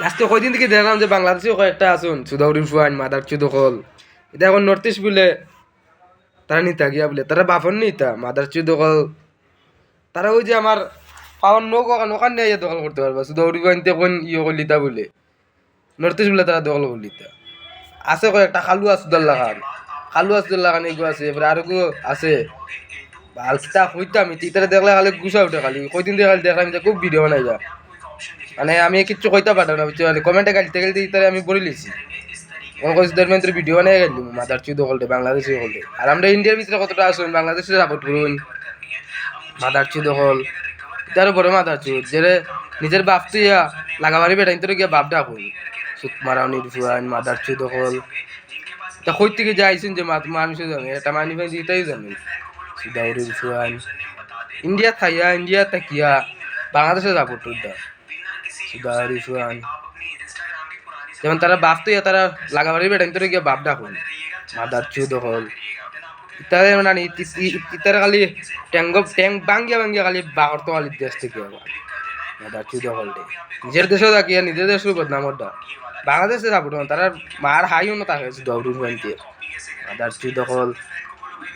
আজকে কয়দিন থেকে দেখলাম যে বাংলাদেশেও কয়েকটা আসুন সুদাউরি ফুয়ান মাদার চুদকল এটা এখন নর্থ ইস্ট বলে তারা নিতা গিয়া বলে তারা বাফন নিতা মাদার চুদকল তারা ওই যে আমার পাওয়ার নোকান নিয়ে দখল করতে পারবা সুদাউরি ফুয়ানতে কোন ইয়ে করলিতা বলে নর্থ ইস্ট বলে তারা দখল করলিতা আছে কয়েকটা খালু আসুদুল্লাহ খান খালু আসুদুল্লাহ খান এগুলো আছে এবারে আরো আছে বালতা হইতাম ইতারে দেখলে খালি গুছা উঠে খালি কয়দিন দিয়ে খালি দেখলাম যে খুব ভিডিও বানাই যা মানে আমি কিচ্ছু কইতে পারতাম না বুঝছো কমেন্টে গালিতে গালিতে ইতারে আমি পড়ে লিছি কোন কইস ধর্মেন্দ্র ভিডিও বানাই গেলি মাদার চুদ হলতে বাংলাদেশি হলতে আর আমরা ইন্ডিয়ার ভিতরে কতটা আসুন বাংলাদেশে সাপোর্ট করুন মাদার চুদ হল ইতার উপরে মাদার চুদ যে নিজের বাপ তুইয়া লাগাবাড়ি বেটা ইন্তরে গিয়া বাপ ডাকুন সুত মারাও নির্ফুয়ান মাদার চুদ হল তা কই থেকে যাইছেন যে মানুষে জানে এটা মানি ভাই দিতেই জানেন সুদাউরি ফুয়ান ইন্ডিয়া থাইয়া ইন্ডিয়া তাকিয়া বাংলাদেশে সাপোর্ট করতে সুদাউরি ফুয়ান যেমন তারা বাপ তো তারা লাগাবাড়ি বেটা তোরে গিয়ে বাপ ডাকুন মাদার চুদ হল ইতারে মানে ইতারে খালি ট্যাং বাঙ্গিয়া বাঙ্গিয়া খালি বাগর তো খালি দেশ থেকে মাদার চুদ হল নিজের দেশেও থাকিয়া নিজের দেশের বদনাম ওটা বাংলাদেশে সাপোর্ট তারা মার হাইও না থাকে সুদাউরি ফুয়ানকে মাদার চুদ হল